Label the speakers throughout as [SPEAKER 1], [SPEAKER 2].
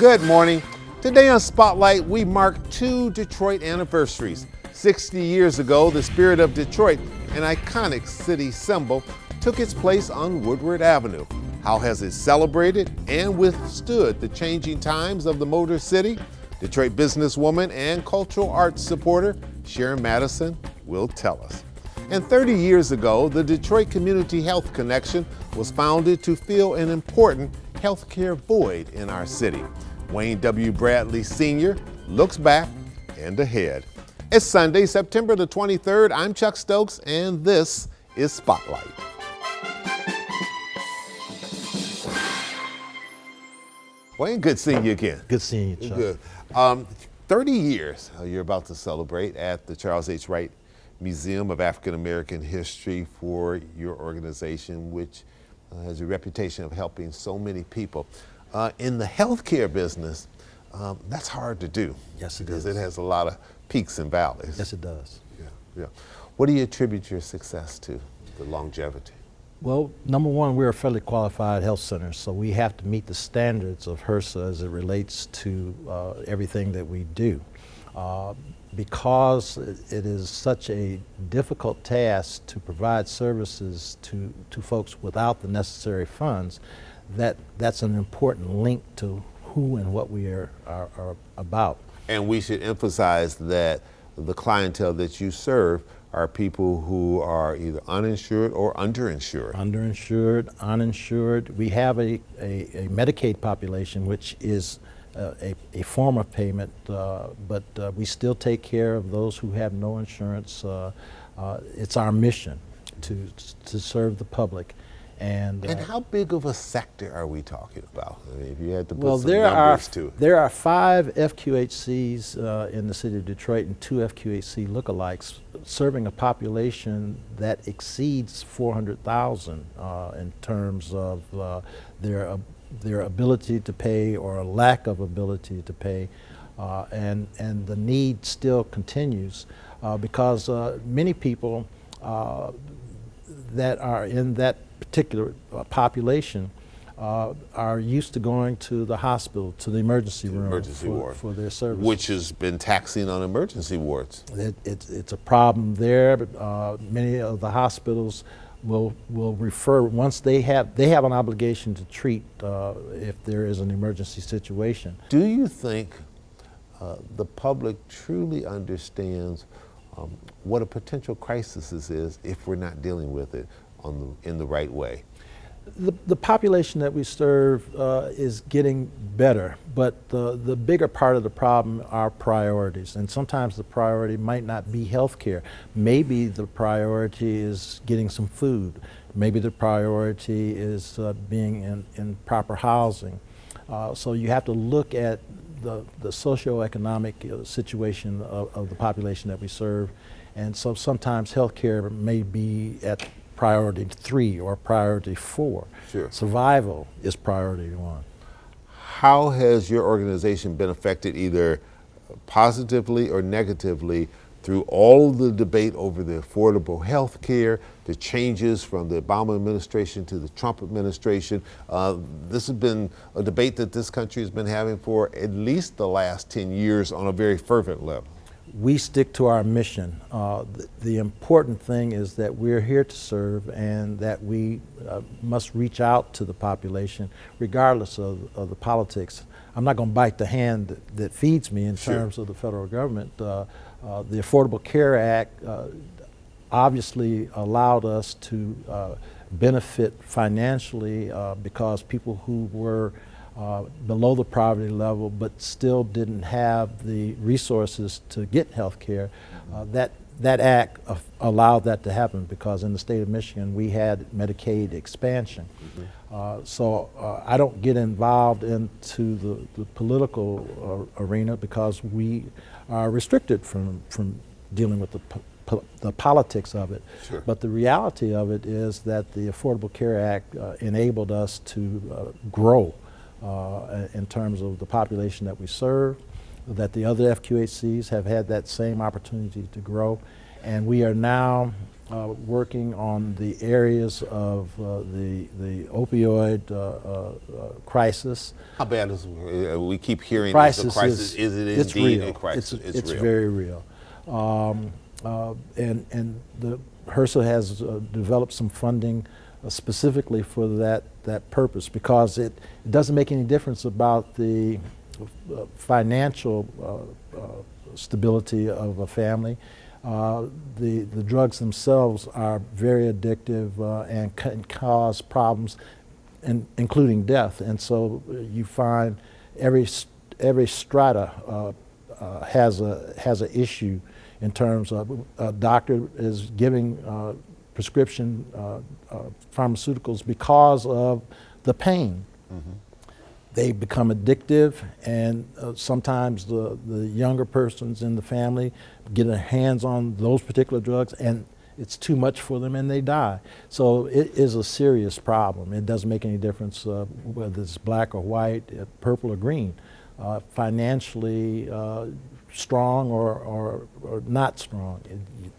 [SPEAKER 1] Good morning. Today on Spotlight, we mark two Detroit anniversaries. 60 years ago, the spirit of Detroit, an iconic city symbol, took its place on Woodward Avenue. How has it celebrated and withstood the changing times of the Motor City? Detroit businesswoman and cultural arts supporter Sharon Madison will tell us. And 30 years ago, the Detroit Community Health Connection was founded to fill an important healthcare void in our city. Wayne W. Bradley Sr. looks back and ahead. It's Sunday, September the 23rd. I'm Chuck Stokes, and this is Spotlight. Wayne, good seeing you again.
[SPEAKER 2] Good seeing you, Chuck.
[SPEAKER 1] Good. 30 years you're about to celebrate at the Charles H. Wright Museum of African American History for your organization, which has a reputation of helping so many people. In the healthcare business, that's hard to do.
[SPEAKER 2] Yes, it
[SPEAKER 1] because
[SPEAKER 2] is.
[SPEAKER 1] it has a lot of peaks and valleys.
[SPEAKER 2] Yes, it does.
[SPEAKER 1] Yeah. What do you attribute your success to, the longevity?
[SPEAKER 2] Well, number one, we're a federally qualified health center, so we have to meet the standards of HRSA as it relates to everything that we do. Because it is such a difficult task to provide services to folks without the necessary funds, that's an important link to who and what we are about.
[SPEAKER 1] And we should emphasize that the clientele that you serve are people who are either uninsured or underinsured.
[SPEAKER 2] Underinsured, uninsured. We have a Medicaid population, which is a form of payment, but we still take care of those who have no insurance. It's our mission to serve the public. And
[SPEAKER 1] how big of a sector are we talking about? I mean, if you had to put
[SPEAKER 2] well,
[SPEAKER 1] some numbers to it.
[SPEAKER 2] There are 5 FQHCs in the city of Detroit and 2 FQHC lookalikes serving a population that exceeds 400,000 in terms of their ability to pay or a lack of ability to pay, and the need still continues because many people that are in that particular population are used to going to the hospital, to the emergency room for their services.
[SPEAKER 1] Which has been taxing on emergency wards.
[SPEAKER 2] It's a problem there, but many of the hospitals will refer, once they have an obligation to treat if there is an emergency situation.
[SPEAKER 1] Do you think the public truly understands what a potential crisis is if we're not dealing with it in the right way?
[SPEAKER 2] The population that we serve is getting better, but the bigger part of the problem are priorities, and sometimes the priority might not be health care. Maybe the priority is getting some food. Maybe the priority is being in proper housing. So you have to look at the socioeconomic situation of the population that we serve, and so sometimes health care may be at priority 3 or priority 4.
[SPEAKER 1] Sure.
[SPEAKER 2] Survival is priority 1.
[SPEAKER 1] How has your organization been affected either positively or negatively through all the debate over the affordable health care, the changes from the Obama administration to the Trump administration? This has been a debate that this country has been having for at least the last 10 years on a very fervent level.
[SPEAKER 2] We stick to our mission. The important thing is that we're here to serve and that we must reach out to the population regardless of the politics. I'm not going to bite the hand that feeds me in terms of the federal government. The Affordable Care Act obviously allowed us to benefit financially because people who were below the poverty level but still didn't have the resources to get health care, that act allowed that to happen because in the state of Michigan we had Medicaid expansion. So I don't get involved into the political arena because we are restricted from dealing with the politics of it.
[SPEAKER 1] Sure.
[SPEAKER 2] But the reality of it is that the Affordable Care Act enabled us to grow in terms of the population that we serve, that the other FQHCs have had that same opportunity to grow, and we are now working on the areas of the opioid crisis.
[SPEAKER 1] How bad is we keep hearing
[SPEAKER 2] Crisis
[SPEAKER 1] it's a crisis? Is it
[SPEAKER 2] it's
[SPEAKER 1] indeed
[SPEAKER 2] real.
[SPEAKER 1] a crisis?
[SPEAKER 2] It's
[SPEAKER 1] real.
[SPEAKER 2] very real. And the HRSA has developed some funding specifically for that purpose, because it doesn't make any difference about the financial stability of a family. The drugs themselves are very addictive and can cause problems, including death. And so you find every strata has an issue in terms of a doctor is giving prescription pharmaceuticals because of the pain. Mm-hmm. They become addictive, and sometimes the younger persons in the family get their hands on those particular drugs, and it's too much for them, and they die. So it is a serious problem. It doesn't make any difference whether it's black or white, purple or green, financially strong or not strong.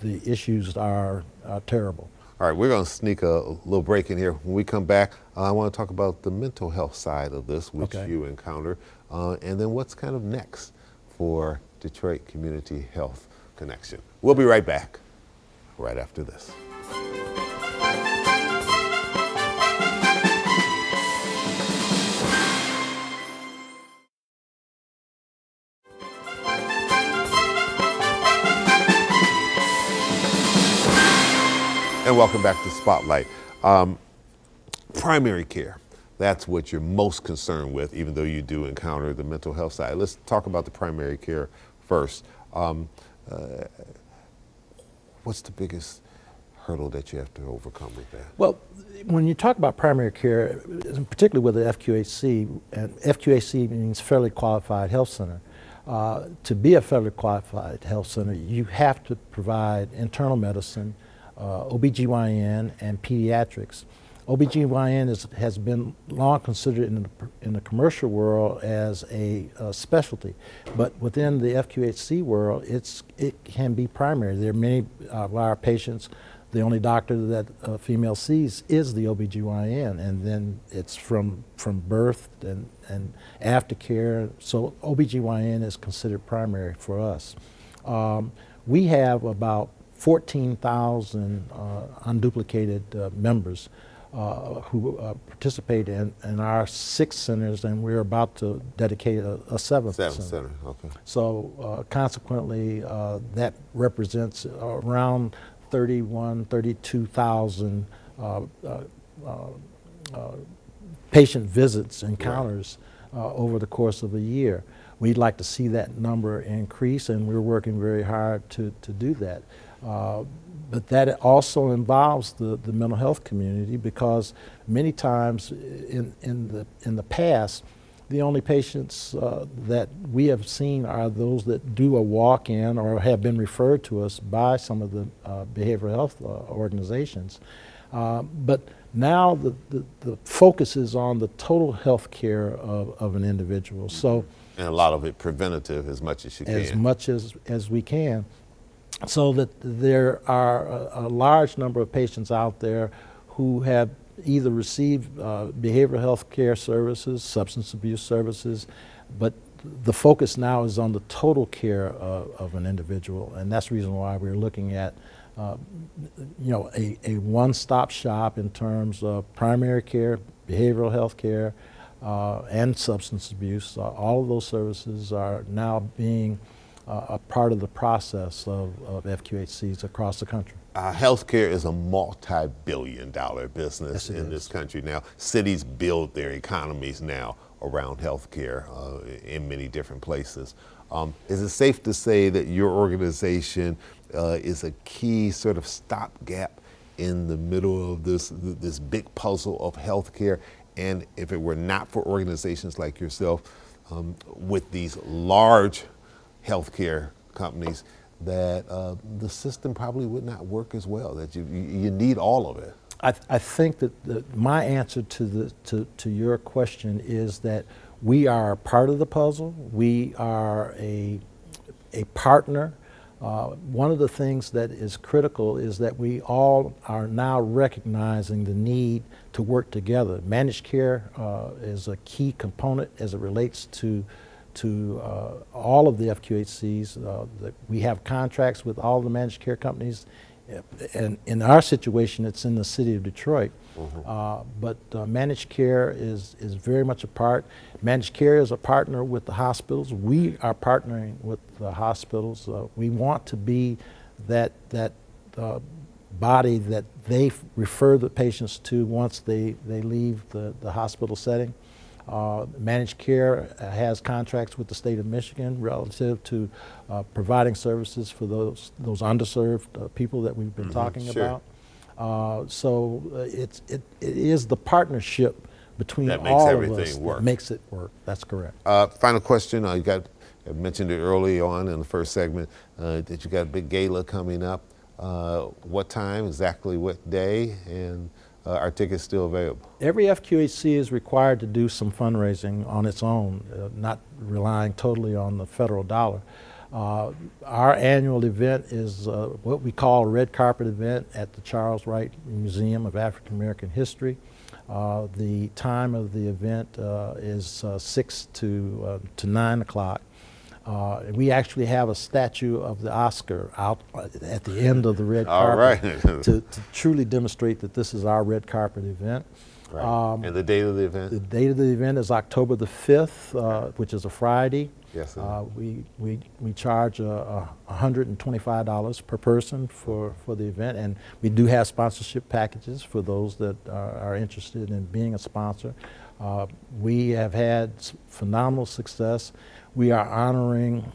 [SPEAKER 2] The issues are terrible.
[SPEAKER 1] All right, we're going to sneak a little break in here. When we come back, I want to talk about the mental health side of this, which you encounter, and then what's kind of next for Detroit Community Health Connection. We'll be right back right after this. And welcome back to Spotlight. Primary care, that's what you're most concerned with, even though you do encounter the mental health side. Let's talk about the primary care first. What's the biggest hurdle that you have to overcome with that?
[SPEAKER 2] Well, when you talk about primary care, particularly with the FQHC, and FQHC means Federally Qualified Health Center. To be a federally qualified health center, you have to provide internal medicine, OBGYN, and pediatrics. OBGYN has been long considered in the commercial world as a specialty, but within the FQHC world, it can be primary. There are many of our patients, the only doctor that a female sees is the OBGYN, and then it's from birth and aftercare. So OBGYN is considered primary for us. We have about 14,000 unduplicated members who participate in our 6 centers, and we're about to dedicate a 7th center.
[SPEAKER 1] Okay.
[SPEAKER 2] So consequently, that represents around 32,000 patient visits, encounters over the course of a year. We'd like to see that number increase, and we're working very hard to do that. But that also involves the mental health community, because many times in the past, the only patients that we have seen are those that do a walk-in or have been referred to us by some of the behavioral health organizations. But now the focus is on the total health care of an individual. So,
[SPEAKER 1] and a lot of it preventative as much as you can.
[SPEAKER 2] As much as we can. So that there are a large number of patients out there who have either received behavioral health care services, substance abuse services, but the focus now is on the total care of an individual, and that's the reason why we're looking at a one-stop shop in terms of primary care, behavioral health care, and substance abuse. All of those services are now being a part of the process of FQHCs across the country.
[SPEAKER 1] Healthcare is a multi-billion-dollar business in this country now. Cities build their economies now around healthcare in many different places. Is it safe to say that your organization is a key sort of stopgap in the middle of this big puzzle of healthcare? And if it were not for organizations like yourself with these large healthcare companies, that the system probably would not work as well, that you need all of it?
[SPEAKER 2] I think that my answer to your question is that we are a part of the puzzle. We are a partner One of the things that is critical is that we all are now recognizing the need to work together. Managed care is a key component as it relates to all of the FQHCs. We have contracts with all the managed care companies, and in our situation, it's in the city of Detroit. But managed care is very much a part. Managed care is a partner with the hospitals. We are partnering with the hospitals. We want to be that body that they refer the patients to once they leave the hospital setting. Managed care has contracts with the state of Michigan relative to providing services for those underserved people that we've been talking about. So it is the partnership between
[SPEAKER 1] that makes
[SPEAKER 2] all
[SPEAKER 1] everything
[SPEAKER 2] of us
[SPEAKER 1] work.
[SPEAKER 2] that makes it work. That's correct.
[SPEAKER 1] Final question. I mentioned it early on in the first segment that you got a big gala coming up. What time, exactly what day, and are tickets still available?
[SPEAKER 2] Every FQHC is required to do some fundraising on its own, not relying totally on the federal dollar. Our annual event is what we call a red carpet event at the Charles Wright Museum of African American History. The time of the event is 6 to 9 o'clock. We actually have a statue of the Oscar out at the end of the red carpet to truly demonstrate that this is our red carpet event.
[SPEAKER 1] Right. And the date of the event?
[SPEAKER 2] The date of the event is October the 5th, which is a Friday.
[SPEAKER 1] Yes,
[SPEAKER 2] we charge $125 per person for the event, and we do have sponsorship packages for those that are interested in being a sponsor. We have had phenomenal success. We are honoring,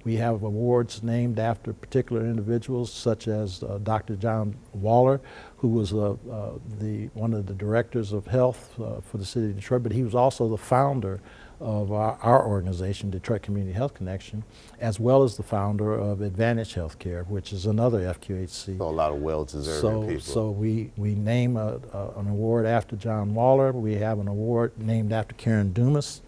[SPEAKER 2] we have awards named after particular individuals such as Dr. John Waller, who was one of the directors of health for the city of Detroit, but he was also the founder of our organization, Detroit Community Health Connection, as well as the founder of Advantage Healthcare, which is another FQHC.
[SPEAKER 1] So a lot of well-deserving people.
[SPEAKER 2] So we name an award after John Waller. We have an award named after Karen Dumas.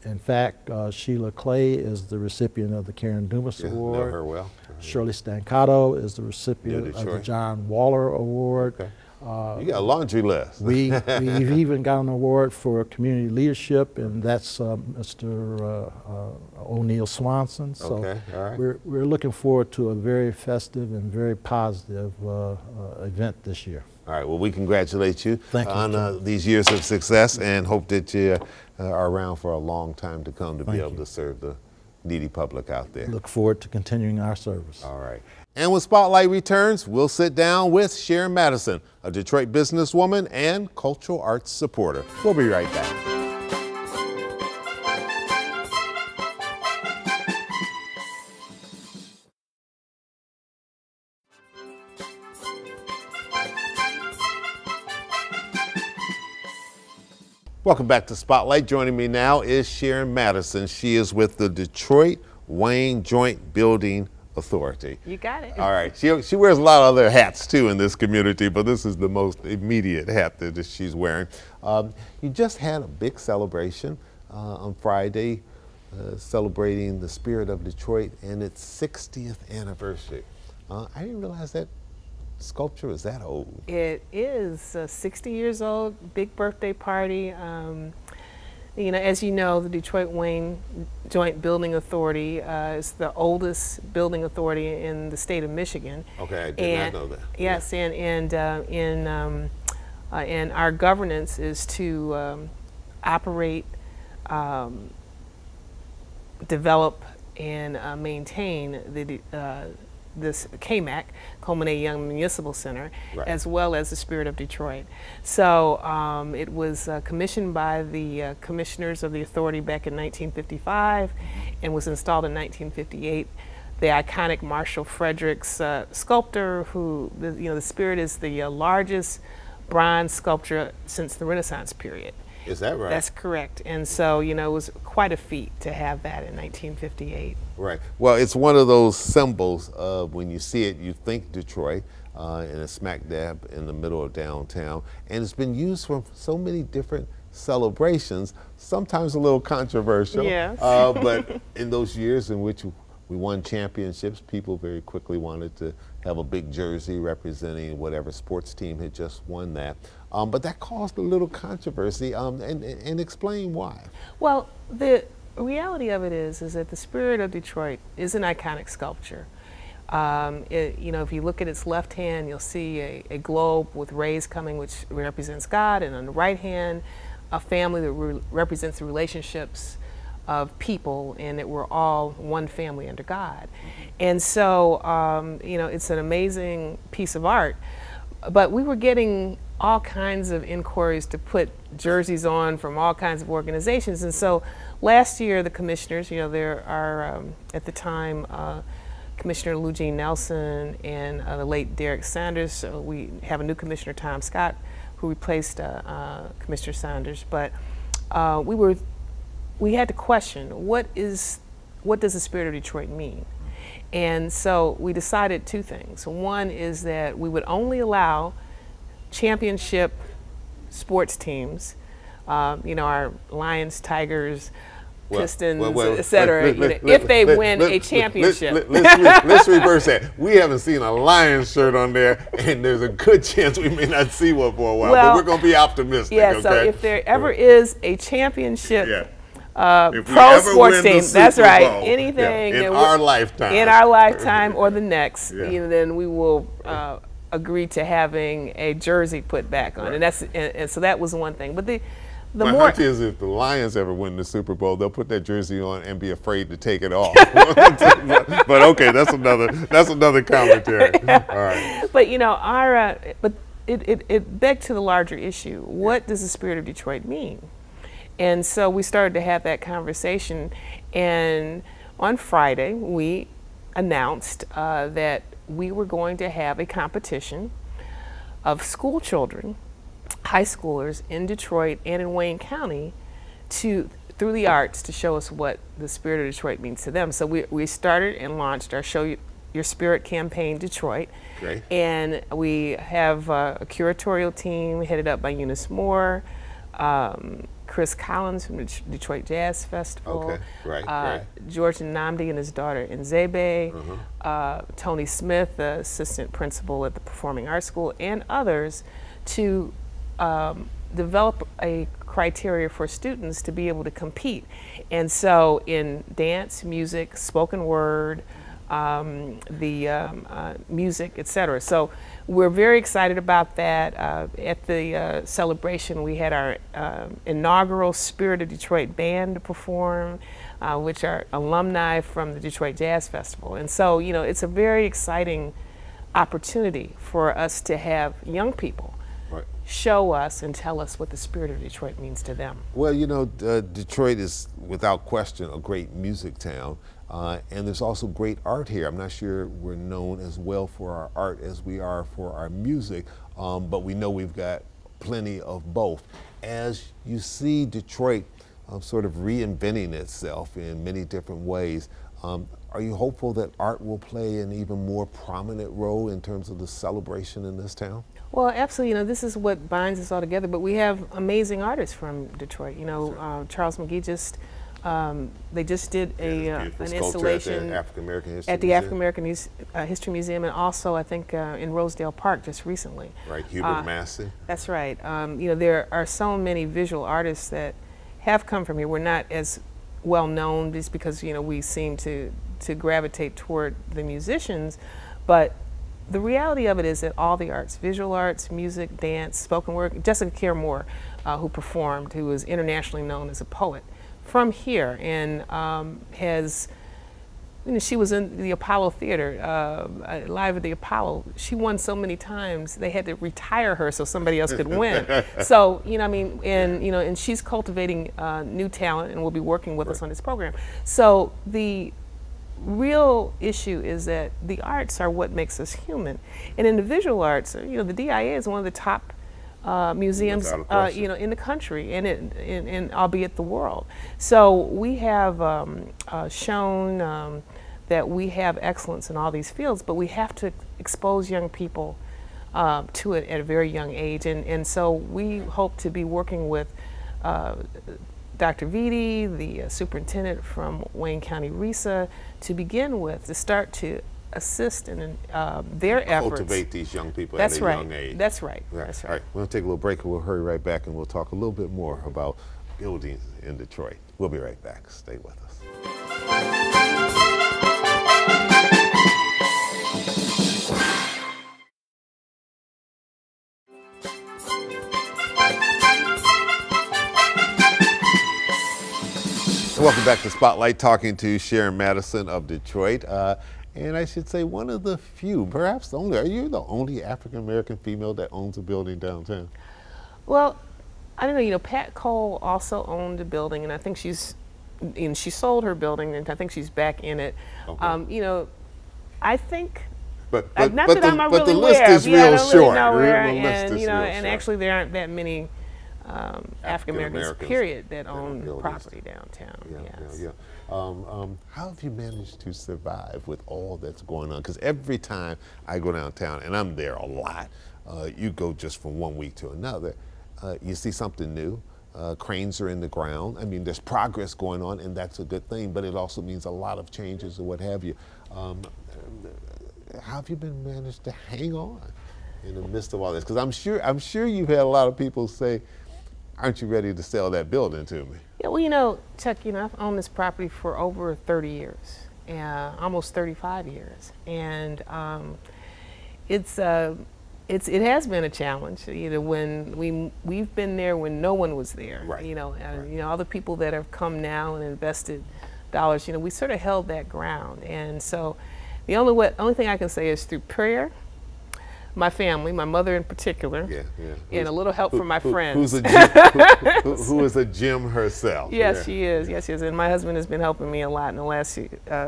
[SPEAKER 2] In fact, Sheila Clay is the recipient of the Karen Dumas Award.
[SPEAKER 1] Know her well.
[SPEAKER 2] Shirley Stancato is the recipient of the John Waller Award.
[SPEAKER 1] Okay. You got a laundry list.
[SPEAKER 2] We've even got an award for community leadership, and that's Mr. O'Neill Swanson. So
[SPEAKER 1] okay. All right.
[SPEAKER 2] we're looking forward to a very festive and very positive event this year.
[SPEAKER 1] All right. Well, we congratulate you
[SPEAKER 2] on
[SPEAKER 1] these years of success, and hope that you are around for a long time to come to be able to serve the needy public out there.
[SPEAKER 2] Look forward to continuing our service.
[SPEAKER 1] All right. And when Spotlight returns, we'll sit down with Sharon Madison, a Detroit businesswoman and cultural arts supporter. We'll be right back. Welcome back to Spotlight. Joining me now is Sharon Madison. She is with the Detroit Wayne Joint Building Authority.
[SPEAKER 3] You got it.
[SPEAKER 1] All right. She wears a lot of other hats too in this community, but this is the most immediate hat that she's wearing. You just had a big celebration on Friday, celebrating the spirit of Detroit and its 60th anniversary. I didn't realize that sculpture is that old.
[SPEAKER 3] It is 60 years old, big birthday party. You know, as you know, the Detroit Wayne Joint Building Authority is the oldest building authority in the state of Michigan.
[SPEAKER 1] Okay, I did not know that.
[SPEAKER 3] Yes, and our governance is to operate, develop, and maintain this KMAC, Coleman A. Young Municipal Center, as well as the Spirit of Detroit. So it was commissioned by the commissioners of the authority back in 1955 and was installed in 1958. The iconic Marshall Fredericks sculptor, who, the Spirit is the largest bronze sculpture since the Renaissance period.
[SPEAKER 1] Is that right?
[SPEAKER 3] That's correct. And so, it was quite a feat to have that in 1958.
[SPEAKER 1] Right. Well, it's one of those symbols of when you see it, you think Detroit, and it's smack dab in the middle of downtown. And it's been used for so many different celebrations, sometimes a little controversial.
[SPEAKER 3] Yes.
[SPEAKER 1] But in those years in which We won championships. People very quickly wanted to have a big jersey representing whatever sports team had just won that. But that caused a little controversy, and explain why.
[SPEAKER 3] Well, the reality of it is that the Spirit of Detroit is an iconic sculpture. You know, if you look at its left hand, you'll see a globe with rays coming, which represents God, and on the right hand, a family that represents the relationships of people, and that we're all one family under God. And so, you know, it's an amazing piece of art. But we were getting all kinds of inquiries to put jerseys on from all kinds of organizations. And so last year, the commissioners, you know, there are, at the time, Commissioner Lou Jean Nelson and the late Derek Sanders. So we have a new commissioner, Tom Scott, who replaced Commissioner Sanders. But we had to question, what does the Spirit of Detroit mean? And so we decided two things. One is that we would only allow championship sports teams, you know, our Lions, Tigers, Pistons, etc. If they win a championship.
[SPEAKER 1] Let's reverse that. We haven't seen a Lions shirt on there, and there's a good chance we may not see one for a while, but we're going to be optimistic.
[SPEAKER 3] Yeah,
[SPEAKER 1] okay?
[SPEAKER 3] so if there ever is a championship
[SPEAKER 1] pro
[SPEAKER 3] sports team, that's right, anything
[SPEAKER 1] in our lifetime.
[SPEAKER 3] In our lifetime or the next, you know, then we will agree to having a jersey put back on.
[SPEAKER 1] Right.
[SPEAKER 3] And so that was one thing. But the
[SPEAKER 1] My
[SPEAKER 3] more
[SPEAKER 1] hunch is if the Lions ever win the Super Bowl, they'll put that jersey on and be afraid to take it off. but okay, that's another commentary. All right.
[SPEAKER 3] But you know, it begged to the larger issue. What does the Spirit of Detroit mean? And so we started to have that conversation. And on Friday, we announced that we were going to have a competition of school children, high schoolers in Detroit and in Wayne County, through the arts, to show us what the Spirit of Detroit means to them. So we started and launched our Show Your Spirit campaign, Detroit.
[SPEAKER 1] Great. And
[SPEAKER 3] we have a curatorial team headed up by Eunice Moore, Chris Collins from the Detroit Jazz Festival,
[SPEAKER 1] okay. Right.
[SPEAKER 3] George Nnamdi and his daughter Nzebe, Tony Smith, the assistant principal at the Performing Arts School, and others, to develop a criteria for students to be able to compete. And so in dance, music, spoken word, music, etc. So we're very excited about that. At the celebration, we had our inaugural Spirit of Detroit band to perform, which are alumni from the Detroit Jazz Festival. And so, you know, it's a very exciting opportunity for us to have young people show us and tell us what the Spirit of Detroit means to them.
[SPEAKER 1] Well, you know, Detroit is without question a great music town, and there's also great art here. I'm not sure we're known as well for our art as we are for our music, but we know we've got plenty of both. As you see Detroit sort of reinventing itself in many different ways, are you hopeful that art will play an even more prominent role in terms of the celebration in this town?
[SPEAKER 3] Well, absolutely. You know, this is what binds us all together. But we have amazing artists from Detroit. You know, Charles McGee they just did an installation
[SPEAKER 1] at the African American
[SPEAKER 3] History Museum, and also I think in Rosedale Park just recently.
[SPEAKER 1] Right, Hubert Massey.
[SPEAKER 3] That's right. You know, there are so many visual artists that have come from here. We're not as well known just because, you know, we seem to gravitate toward the musicians, but the reality of it is that all the arts, visual arts, music, dance, spoken word, Jessica Care Moore, who performed, who is internationally known as a poet, from here, and has, you know, she was in the Apollo Theater, live at the Apollo. She won so many times, they had to retire her so somebody else could win. So, you know, I mean, and, you know, and she's cultivating new talent and will be working with us on this program. So the real issue is that the arts are what makes us human. And in the visual arts, you know, the DIA is one of the top museums, you know, in the country and albeit the world. So we have shown that we have excellence in all these fields, but we have to expose young people to it at a very young age. And so we hope to be working with Dr. Vitti, the superintendent from Wayne County RESA, to begin with, to start to assist in their efforts.
[SPEAKER 1] Cultivate these young people
[SPEAKER 3] That's
[SPEAKER 1] at a
[SPEAKER 3] right.
[SPEAKER 1] young age.
[SPEAKER 3] That's right.
[SPEAKER 1] Yeah.
[SPEAKER 3] That's right.
[SPEAKER 1] All right, we're going to take a little break and we'll hurry right back and we'll talk a little bit more about buildings in Detroit. We'll be right back. Stay with us. Welcome back to Spotlight, talking to Sharon Madison of Detroit. And I should say one of the few, perhaps the only, are you the only African-American female that owns a building downtown?
[SPEAKER 3] Well, I don't know, Pat Cole also owned a building, and I think she sold her building, and I think she's back in it.
[SPEAKER 1] Okay.
[SPEAKER 3] I think,
[SPEAKER 1] but
[SPEAKER 3] not that I'm
[SPEAKER 1] but
[SPEAKER 3] really
[SPEAKER 1] the list
[SPEAKER 3] aware
[SPEAKER 1] is
[SPEAKER 3] of.
[SPEAKER 1] real
[SPEAKER 3] I don't really
[SPEAKER 1] short.
[SPEAKER 3] know where,
[SPEAKER 1] The list is real
[SPEAKER 3] and
[SPEAKER 1] short.
[SPEAKER 3] actually there aren't that many African-Americans, period, that own
[SPEAKER 1] buildings.
[SPEAKER 3] property downtown. Yes.
[SPEAKER 1] Yeah. How have you managed to survive with all that's going on? Because every time I go downtown, and I'm there a lot, you go just from one week to another, you see something new. Cranes are in the ground. I mean, there's progress going on, and that's a good thing, but it also means a lot of changes or what have you. How have you been managed to hang on in the midst of all this? Because I'm sure you've had a lot of people say, aren't you ready to sell that building to me?
[SPEAKER 3] Yeah, well, Chuck, I've owned this property for over 30 years, almost 35 years, and it has been a challenge. When we've been there when no one was there.
[SPEAKER 1] Right.
[SPEAKER 3] All the people that have come now and invested dollars. We sort of held that ground, and so the only thing I can say is through prayer. My family, my mother in particular, and a little help from my friends.
[SPEAKER 1] Who is a gem herself.
[SPEAKER 3] Yes, she is. Yes, she is. And my husband has been helping me a lot in the last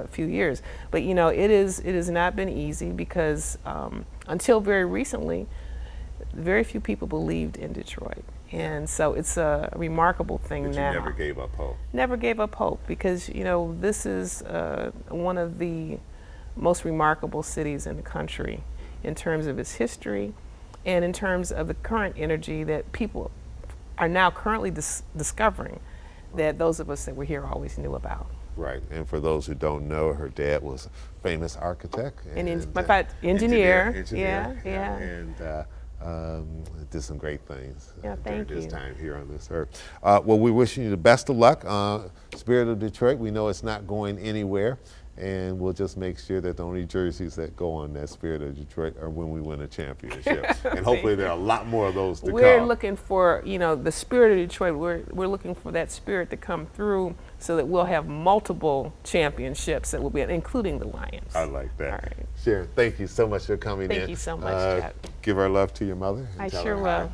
[SPEAKER 3] few years. But it has not been easy because until very recently, very few people believed in Detroit. And so it's a remarkable thing
[SPEAKER 1] but
[SPEAKER 3] now.
[SPEAKER 1] You never gave up hope.
[SPEAKER 3] Never gave up hope because this is one of the most remarkable cities in the country, in terms of its history and in terms of the current energy that people are now currently discovering that those of us that were here always knew about.
[SPEAKER 1] Right, and for those who don't know, her dad was a famous architect.
[SPEAKER 3] Engineer.
[SPEAKER 1] And did some great things
[SPEAKER 3] during
[SPEAKER 1] his time here on this earth. Well, we're wishing you the best of luck. Spirit of Detroit, we know it's not going anywhere. And we'll just make sure that the only jerseys that go on that Spirit of Detroit are when we win a championship. And hopefully there are a lot more of those to come.
[SPEAKER 3] We're looking for, the Spirit of Detroit, we're looking for that spirit to come through so that we'll have multiple championships that will be, including the Lions.
[SPEAKER 1] I like that.
[SPEAKER 3] All right.
[SPEAKER 1] Sharon, thank you so much for coming in.
[SPEAKER 3] Thank you so much, Chuck.
[SPEAKER 1] Give our love to your mother.
[SPEAKER 3] I sure will.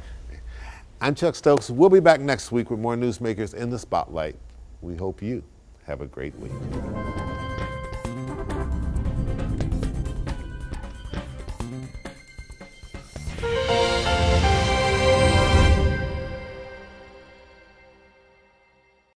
[SPEAKER 1] I'm Chuck Stokes. We'll be back next week with more newsmakers in the Spotlight. We hope you have a great week.